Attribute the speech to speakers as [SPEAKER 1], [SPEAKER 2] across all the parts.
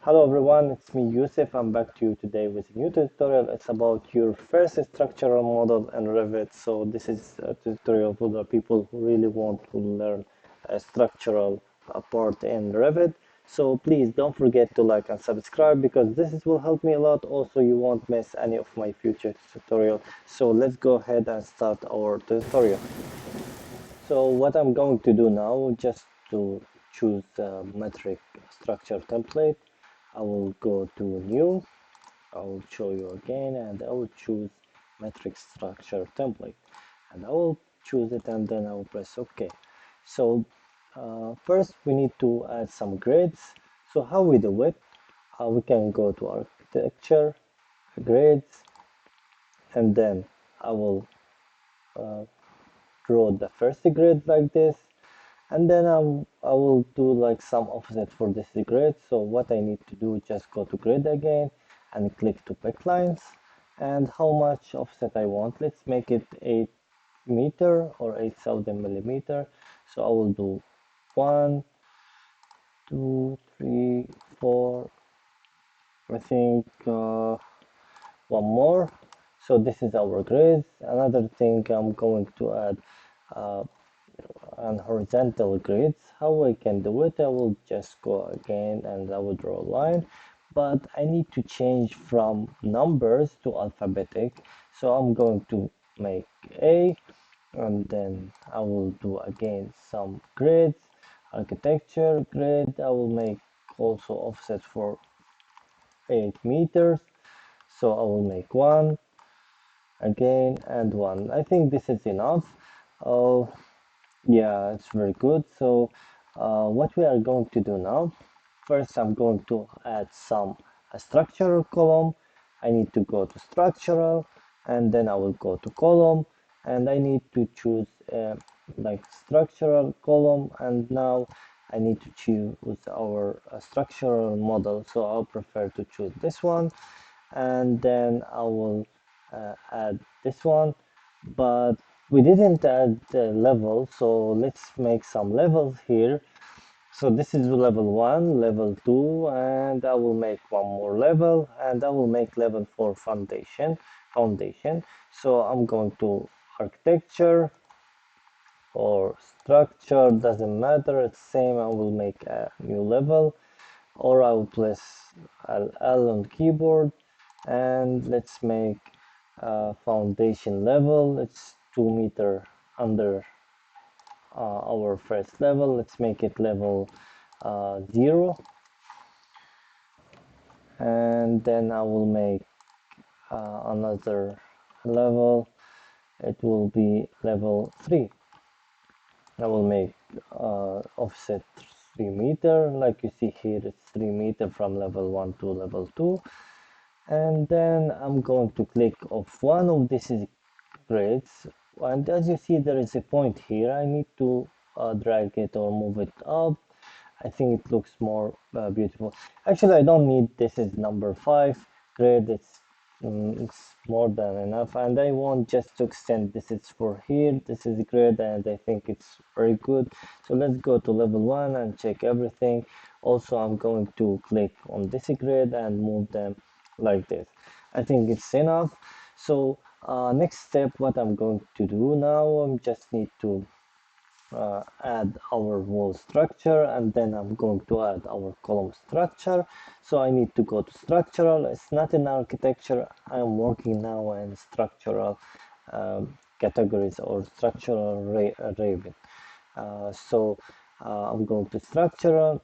[SPEAKER 1] Hello everyone, it's me Yusuf. I'm back to you today with a new tutorial. It's about your first structural model in Revit. So this is a tutorial for the people who really want to learn a structural part in Revit. So please don't forget to like and subscribe because will help me a lot. Also, you won't miss any of my future tutorial. So let's go ahead and start our tutorial. So what I'm going to do now, just to choose the metric structure template, I will go to new, I will show you again, and I will choose metric structure template, and I will choose it, and then I will press OK. So first we need to add some grids. So how we do it? We can go to architecture, grids, and then I will uh, draw the first grid like this, and then I will do like some offset for this grid. So what I need to do, just go to grid again and click to pick lines, and how much offset I want. Let's make it 8 meter or 8000 millimeter. So I will do 1, 2, 3, 4, I think one more. So this is our grid. Another thing, I'm going to add uh, and horizontal grids. How I can do it, I will just go again and I will draw a line, but I need to change from numbers to alphabetic. So I'm going to make A, and then I will do again some grids, architecture grid. I will make also offset for 8 meters. So I will make one again and one. I think this is enough. Oh, yeah, it's very good. So what we are going to do now, first I'm going to add some a structural column. I need to go to structural, and then I will go to column, and I need to choose like structural column, and now I need to choose our structural model. So I'll prefer to choose this one, and then I will add this one, but we didn't add the level, so let's make some levels here. So this is level 1, level 2, and I will make one more level, and I will make level 4 foundation. So I'm going to architecture or structure, doesn't matter, it's same. I will make a new level, or I will press L on keyboard, and let's make foundation level. It's 2 meter under our first level. Let's make it level 0, and then I will make another level. It will be level 3. I will make offset 3 meter. Like you see here, it's 3 meter from level 1 to level 2. And then I'm going to click off one of these grids, and as you see there is a point here. I need to drag it or move it up. I think it looks more beautiful. Actually, I don't need this is number 5 grid. It's more than enough, and I want just to extend this is for here. This is grid, and I think it's very good. So let's go to level 1 and check everything. Also, I'm going to click on this grid and move them like this. I think it's enough. So next step, what I'm going to do now, I just need to add our wall structure, and then I'm going to add our column structure. So I need to go to structural. It's not in architecture. I'm working now in structural categories or structural Revit. I'm going to structural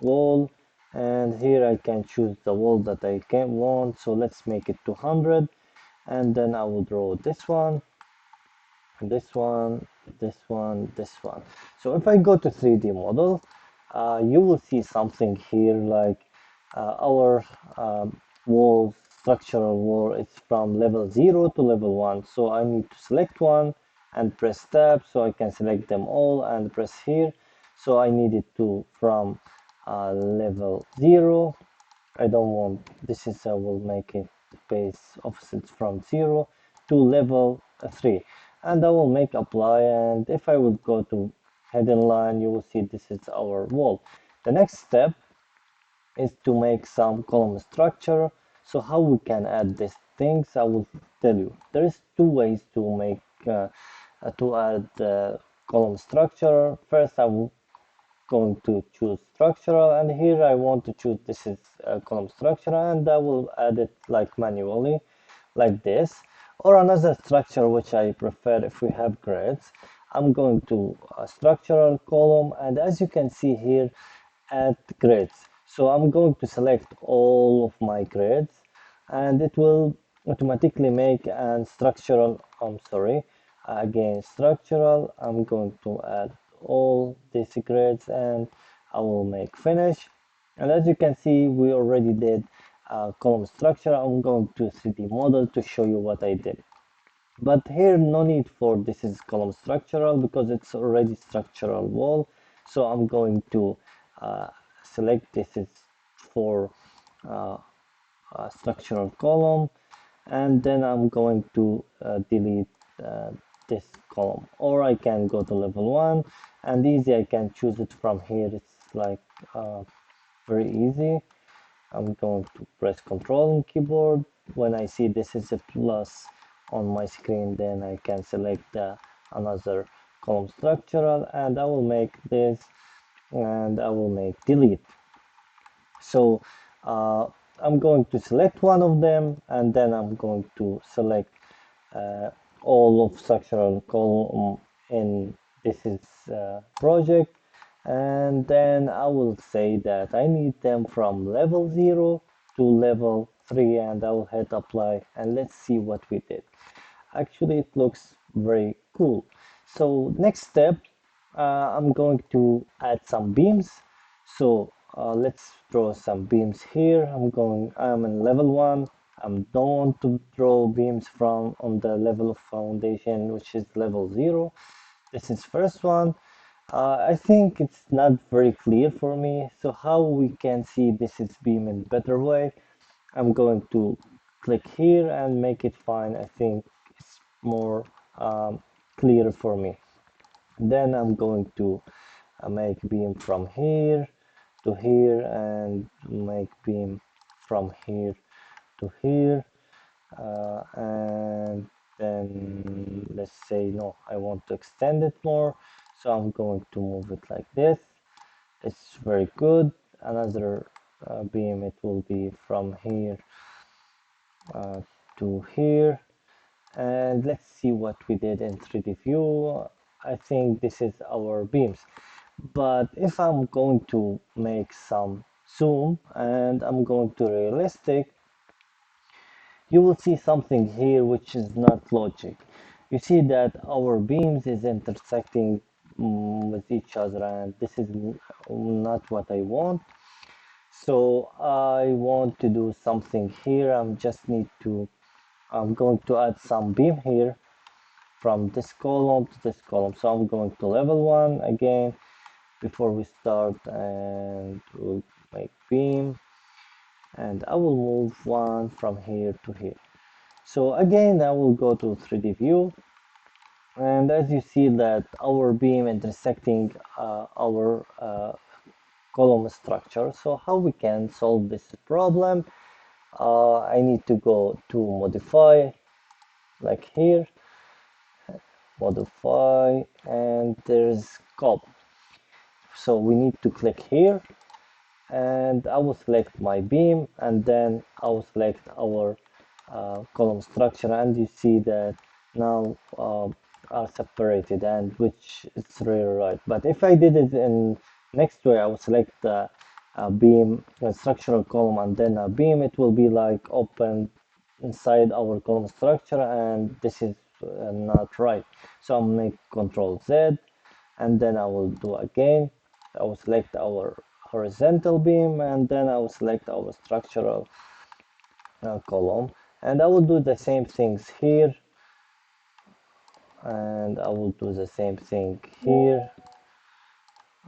[SPEAKER 1] wall, and here I can choose the wall that I can want. So let's make it 200, and then I will draw this one, this one, this one, this one. So if I go to 3D model, you will see something here like our wall, structural wall, it's from level 0 to level 1. So I need to select one and press tab so I can select them all and press here. So I need it to from level 0. I don't want this is I will make it base offset from 0 to level 3, and I will make apply, and if I would go to hidden line, you will see this is our wall. The next step is to make some column structure. So how we can add these things, I will tell you. There is two ways to make to add column structure. First, I will going to choose structural, and here I want to choose this is column structure, and I will add it like manually like this, or another structure which I prefer if we have grids. I'm going to a structural column, and as you can see here, add grids. So I'm going to select all of my grids, and it will automatically make an structural, I'm sorry, again structural. I'm going to add all these grids, and I will make finish. And as you can see, we already did column structure. I'm going to 3D model to show you what I did. But here, no need for this is column structural because it's already structural wall. So I'm going to uh, select this is for uh, structural column, and then I'm going to delete this column, or I can go to level 1 and easy I can choose it from here. It's like very easy. I'm going to press Control on keyboard. When I see this is a plus on my screen, then I can select another column structural, and I will make this, and I will make delete. So I'm going to select one of them, and then I'm going to select uh, all of structural column in this is project, and then I will say that I need them from level 0 to level 3, and I will hit apply, and let's see what we did. Actually, it looks very cool. So next step, I'm going to add some beams. So let's draw some beams here. I'm in level 1. I don't want to draw beams from on the level of foundation, which is level 0. This is first one. I think it's not very clear for me. So how we can see this is beam in better way? I'm going to click here and make it fine. I think it's more clear for me. Then I'm going to make beam from here to here, and make beam from here to here, and then let's say no, I want to extend it more, so I'm going to move it like this. It's very good. Another beam, it will be from here to here, and let's see what we did in 3D view. I think this is our beams, but if I'm going to make some zoom and I'm going to realistic, you will see something here which is not logic. You see that our beams is intersecting with each other, and this is not what I want. So I want to do something here. I'm going to add some beam here from this column to this column. So I'm going to level 1 again before we start, and we'll make beam, and I will move one from here to here. So again, I will go to 3D view, and as you see that our beam intersecting our column structure. So how we can solve this problem? I need to go to modify, like here, modify, and there's scope. So we need to click here, and I will select my beam, and then I will select our column structure, and you see that now are separated, and which is really right. But if I did it in next way, I will select the beam, structural column, and then a beam, it will be like open inside our column structure, and this is not right. So I'll make Control Z, and then I will do again. I will select our horizontal beam, and then I will select our structural column, and I will do the same things here, and I will do the same thing here,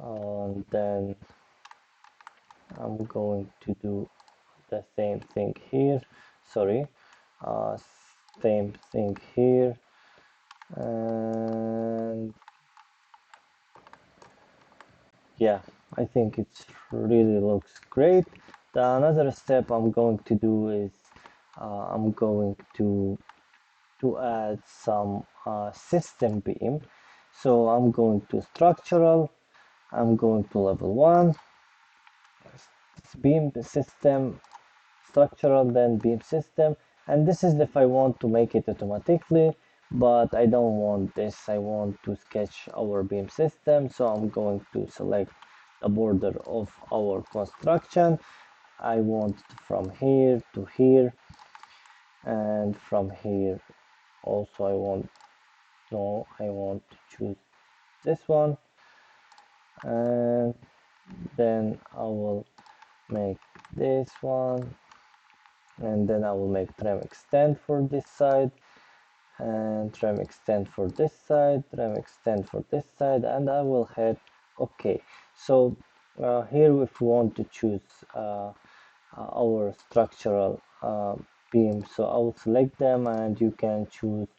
[SPEAKER 1] and then I'm going to do the same thing here, sorry, uh, same thing here, and yeah, I think it really looks great. The another step I'm going to do is I'm going to add some system beam. So I'm going to structural, I'm going to level 1, beam system, structural, then beam system. And this is if I want to make it automatically, but I don't want this. I want to sketch our beam system. So I'm going to select the border of our construction. I want from here to here, and from here also I want, no, I want to choose this one, and then I will make this one, and then I will make trim extend for this side, and trim extend for this side, trim extend for this side, and I will hit OK. So here if we want to choose our structural beam, so I will select them, and you can choose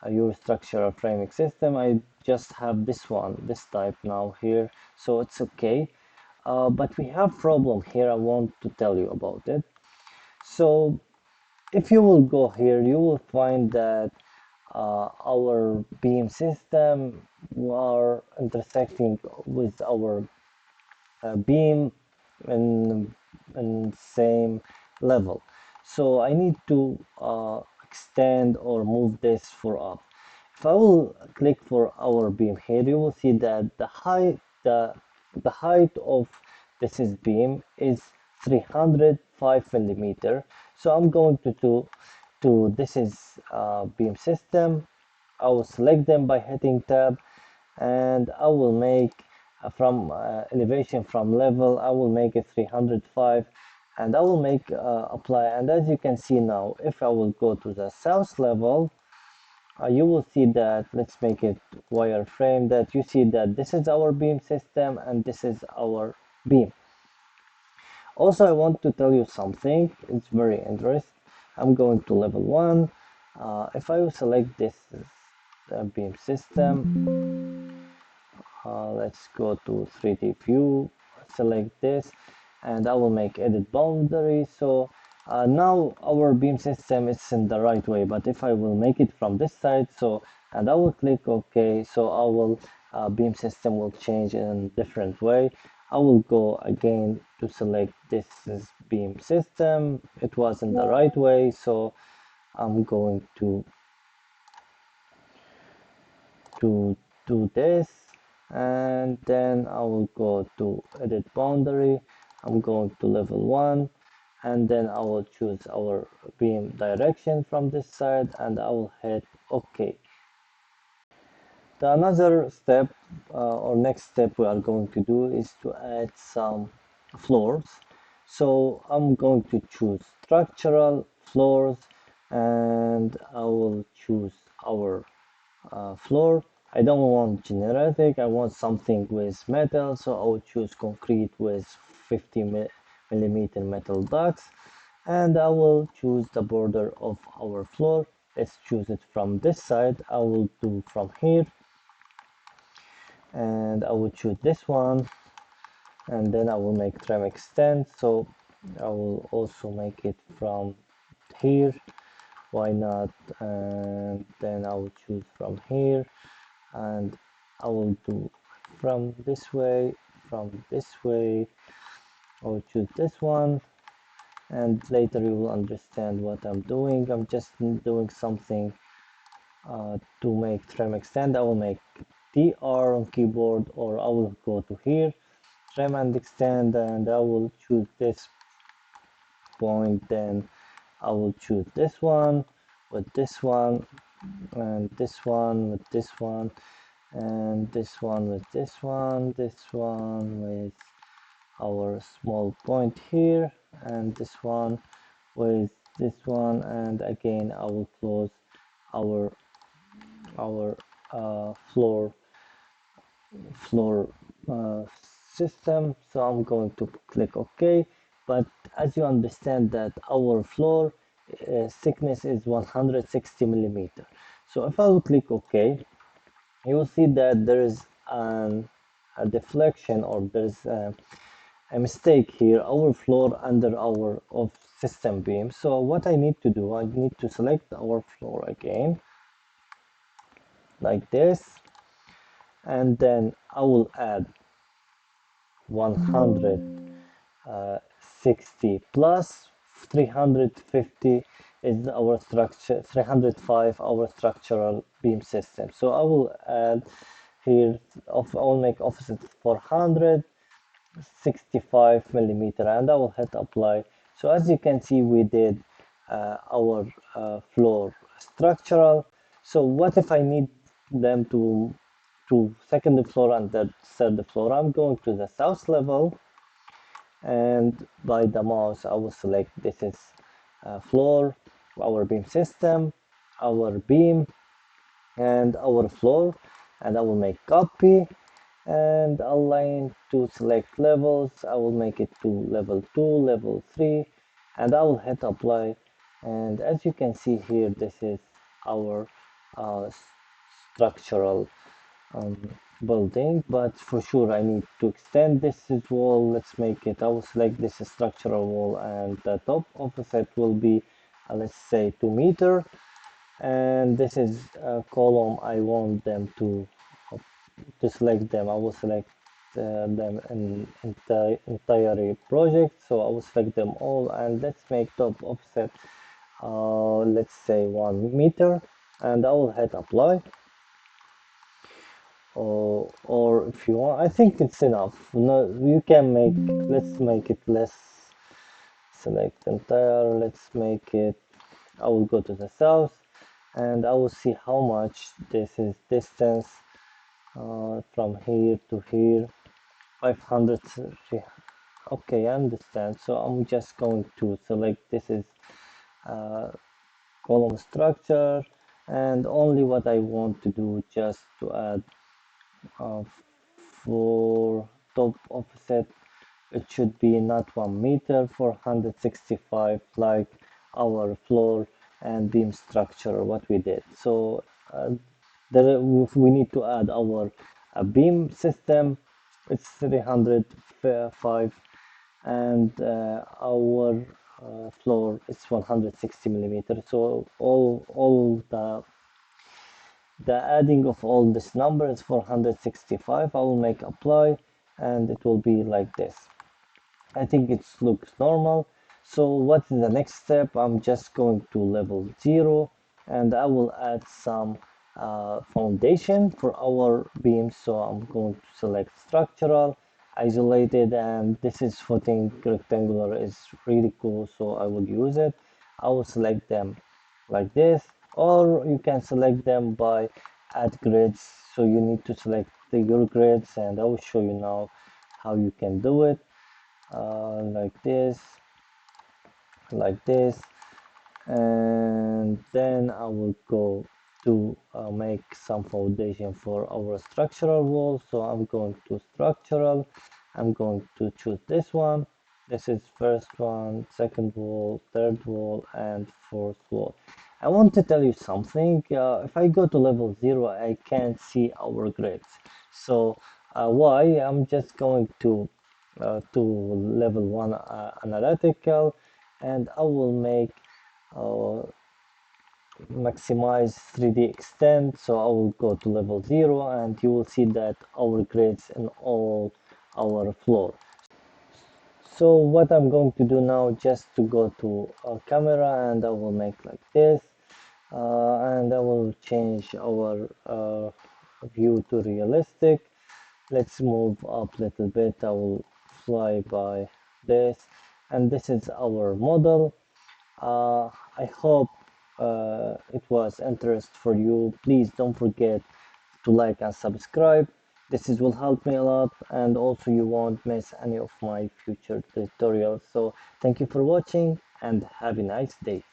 [SPEAKER 1] your structural framing system. I just have this one, this type now here, so it's okay. But we have problem here. I want to tell you about it. So if you will go here, you will find that our beam system are intersecting with our beam in same level. So I need to extend or move this for up. If I will click for our beam here, you will see that the height of this is beam is 305 millimeter. So I'm going to this is beam system. I will select them by hitting tab, and I will make from elevation from level, I will make it 305, and I will make apply. And as you can see now, if I will go to the south level, you will see that, let's make it wireframe, that you see that this is our beam system and this is our beam. Also, I want to tell you something, it's very interesting. I'm going to level 1. If I will select this beam system, let's go to 3D view, select this, and I will make edit boundary. So now our beam system is in the right way, but if I will make it from this side, so, and I will click OK, so I will beam system will change in different way. I will go again to select this is beam system. It was in the right way, so I'm going to do this, and then I will go to edit boundary. I'm going to level 1, and then I will choose our beam direction from this side, and I will hit OK. The another step or next step we are going to do is to add some floors. So I'm going to choose structural floors, and I will choose our floor. I don't want generic, I want something with metal, so I will choose concrete with 50 millimeter metal ducts, and I will choose the border of our floor. Let's choose it from this side. I will do from here, and I will choose this one, and then I will make trim extend. So I will also make it from here, why not, and then I will choose from here, and I will do from this way, from this way. I will choose this one, and later you will understand what I'm doing. I'm just doing something to make trim extend. I will make TR on keyboard, or I will go to here, trim and extend, and I will choose this point. Then I will choose this one with this one, and this one with this one, and this one with this one, this one with our small point here, and this one with this one, and again I will close our our floor uh, system. So I'm going to click OK. But as you understand that our floor thickness is 160 millimeter. So if I will click OK, you will see that there is a deflection, or there's a mistake here, our floor under our of system beam. So what I need to do, I need to select our floor again, like this, and then I will add 160 plus 350 is our structure, 305 our structural beam system. So I will add here, I will make offset 400 65 millimeter, and I will hit apply. So as you can see, we did our floor structural. So what if I need them to second floor and the third floor? I'm going to the south level, and by the mouse I will select this is floor, our beam system, our beam, and our floor, and I will make copy and align to select levels. I will make it to level 2, level 3, and I will hit apply. And as you can see here, this is our uh, structural um, building, but for sure I need to extend this wall. Let's make it, I will select this structural wall, and the top offset will be let's say 2 meter, and this is a column I want them to select them. I will select them in the entire project, so I will select them all, and let's make top offset let's say 1 meter, and I will hit apply. Or if you want, I think it's enough. No, you can make, let's make it less, select entire, let's make it, I will go to the south, and I will see how much this is distance from here to here, 500. Okay, I understand. So I'm just going to select this is uh, column structure, and only what I want to do just to add uh, for top offset, it should be not 1 meter, 465 like our floor and beam structure what we did. So there we need to add our beam system, it's 305, and our floor is 160 millimeter. So all the adding of all this number is 465. I will make apply, and it will be like this. I think it looks normal. So what is the next step? I'm just going to level 0, and I will add some foundation for our beam. So I'm going to select structural, isolated, and this is footing rectangular, is really cool, so I will use it. I will select them like this, or you can select them by add grids. So you need to select your grids, and I will show you now how you can do it. Like this, like this, and then I will go to make some foundation for our structural wall. So I'm going to structural, I'm going to choose this one. This is first one, second wall, third wall, and fourth wall. I want to tell you something. If I go to level 0, I can't see our grids. So why? I'm just going to level 1 analytical, and I will make uh, maximize 3D extend. So I will go to level 0, and you will see that our grids in all our floor. So what I'm going to do now, just to go to a camera, and I will make like this, and I will change our view to realistic. Let's move up a little bit. I will fly by this, and this is our model. I hope it was interest for you. Please don't forget to like and subscribe. This is will help me a lot, and also you won't miss any of my future tutorials. So thank you for watching, and have a nice day.